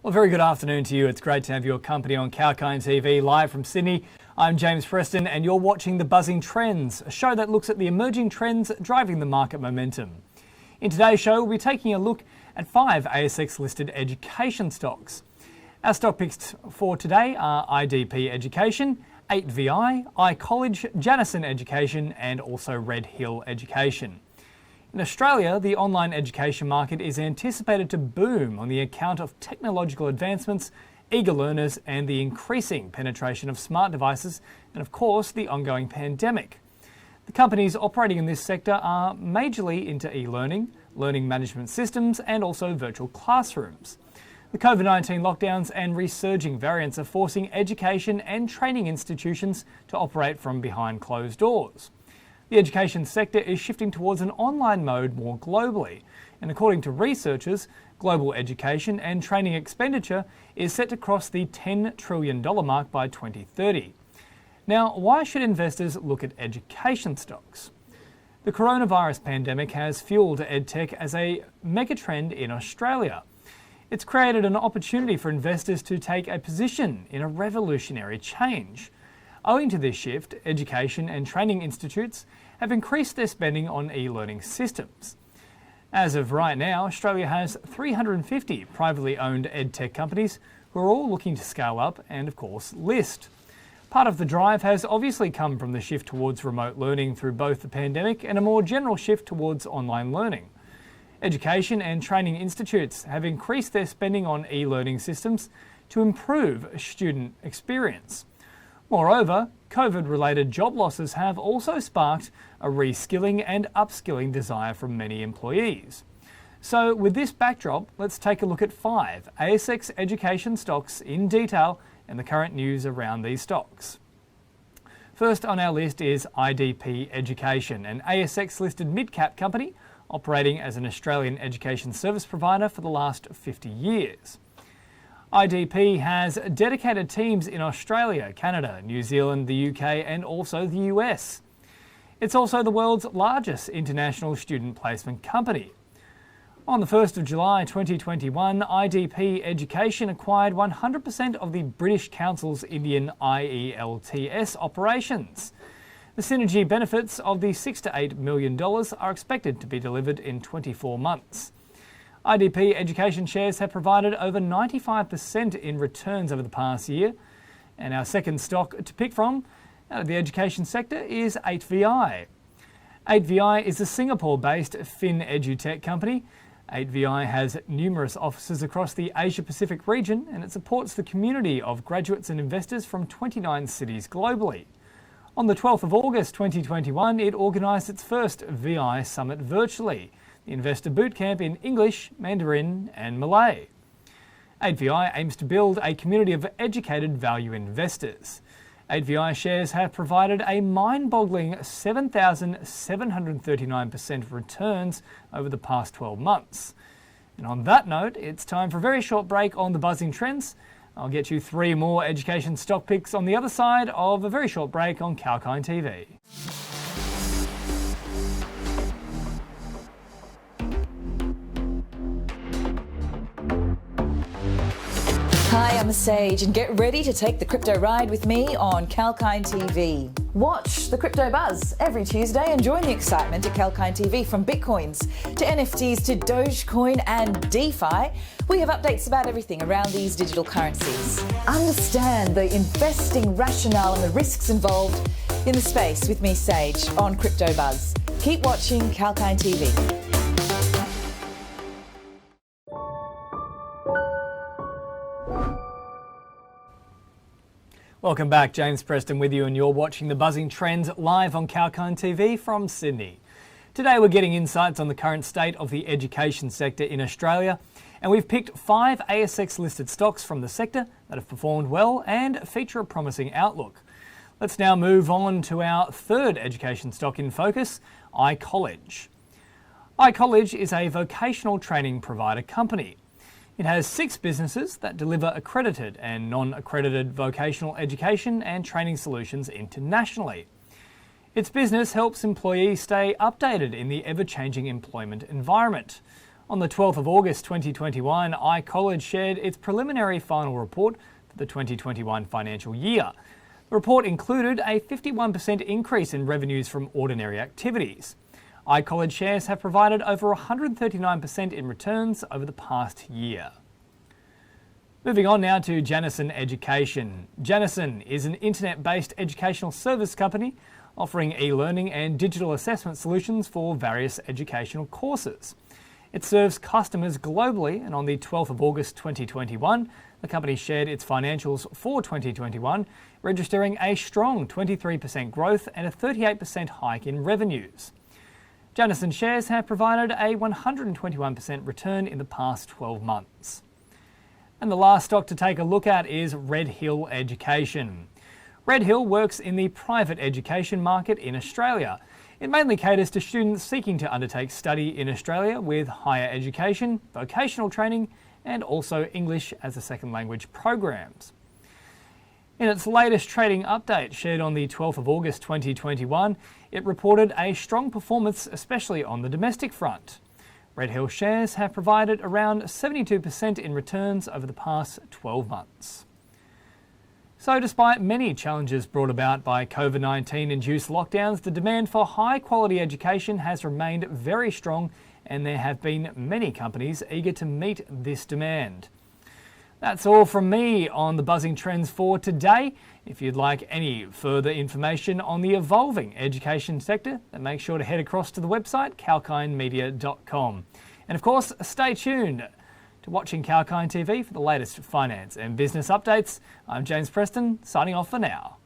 Well, very good afternoon to you. It's great to have your company on 𝐾𝐿𝐴𝐴 TV live from Sydney. I'm James Preston and you're watching The Buzzing Trends, a show that looks at the emerging trends driving the market momentum. In today's show, we'll be taking a look at 5 ASX listed education stocks. Our stock picks for today are Idp Education, 8VI, iCollege, Janison Education and also Red Hill Education. In Australia, the online education market is anticipated to boom on the account of technological advancements, eager learners and the increasing penetration of smart devices and of course the ongoing pandemic. The companies operating in this sector are majorly into e-learning, learning management systems and also virtual classrooms. The COVID-19 lockdowns and resurging variants are forcing education and training institutions to operate from behind closed doors. The education sector is shifting towards an online mode more globally, and according to researchers, global education and training expenditure is set to cross the $10 trillion mark by 2030. Now, why should investors look at education stocks? The coronavirus pandemic has fueled EdTech as a megatrend in Australia. It's created an opportunity for investors to take a position in a revolutionary change. Owing to this shift, education and training institutes have increased their spending on e-learning systems. As of right now, Australia has 350 privately owned edtech companies who are all looking to scale up and, of course, list. Part of the drive has obviously come from the shift towards remote learning through both the pandemic and a more general shift towards online learning. Education and training institutes have increased their spending on e-learning systems to improve student experience. Moreover, COVID-related job losses have also sparked a reskilling and upskilling desire from many employees. So with this backdrop, let's take a look at 5 ASX education stocks in detail and the current news around these stocks. First on our list is Idp Education, an ASX-listed mid-cap company operating as an Australian education service provider for the last 50 years. Idp has dedicated teams in Australia, Canada, New Zealand, the UK and also the US. It's also the world's largest international student placement company. On the 1st of July 2021, Idp Education acquired 100% of the British Council's Indian IELTS operations. The synergy benefits of the $6 to $8 million are expected to be delivered in 24 months. Idp Education shares have provided over 95% in returns over the past year. And our second stock to pick from out of the education sector is 8VI. 8VI is a Singapore-based fin-edutech company. 8VI has numerous offices across the Asia-Pacific region and it supports the community of graduates and investors from 29 cities globally. On the 12th of August 2021, it organised its first VI Summit virtually, the Investor Bootcamp in English, Mandarin and Malay. 8VI aims to build a community of educated value investors. 8VI shares have provided a mind-boggling 7,739% returns over the past 12 months. And on that note, it's time for a very short break on The Buzzing Trends. I'll get you 3 more education stock picks on the other side of a very short break on 𝐾𝐿𝐴𝐴 TV. Hi, I'm Sage and get ready to take the crypto ride with me on 𝐾𝐿𝐴𝐴 TV. Watch the Crypto Buzz every Tuesday and join the excitement at 𝐾𝐿𝐴𝐴 TV from Bitcoins to NFTs to Dogecoin and DeFi. We have updates about everything around these digital currencies. Understand the investing rationale and the risks involved in the space with me, Sage, on Crypto Buzz. Keep watching 𝐾𝐿𝐴𝐴 TV. Welcome back, James Preston with you and you're watching The Buzzing Trends live on 𝐾𝐿𝐴𝐴 TV from Sydney. Today we're getting insights on the current state of the education sector in Australia and we've picked 5 ASX listed stocks from the sector that have performed well and feature a promising outlook. Let's now move on to our third education stock in focus, iCollege. iCollege is a vocational training provider company. It has 6 businesses that deliver accredited and non-accredited vocational education and training solutions internationally. Its business helps employees stay updated in the ever-changing employment environment. On the 12th of August 2021, 𝐊𝐶olledge shared its preliminary final report for the 2021 financial year. The report included a 51% increase in revenues from ordinary activities. 𝐊𝐶olledge shares have provided over 139% in returns over the past year. Moving on now to Janison Education. Janison is an internet-based educational service company offering e-learning and digital assessment solutions for various educational courses. It serves customers globally, and on the 12th of August 2021, the company shared its financials for 2021, registering a strong 23% growth and a 38% hike in revenues. Janison shares have provided a 121% return in the past 12 months. And the last stock to take a look at is RedHill Education. RedHill works in the private education market in Australia. It mainly caters to students seeking to undertake study in Australia with higher education, vocational training, and also English as a second language programs. In its latest trading update shared on the 12th of August 2021, it reported a strong performance, especially on the domestic front. RedHill shares have provided around 72% in returns over the past 12 months. So despite many challenges brought about by COVID-19 induced lockdowns, the demand for high quality education has remained very strong, and there have been many companies eager to meet this demand. That's all from me on the Buzzing Trends for today. If you'd like any further information on the evolving education sector, then make sure to head across to the website 𝐊𝐶olledge.com. And of course, stay tuned to watching 𝐊𝐶olledge TV for the latest finance and business updates. I'm James Preston, signing off for now.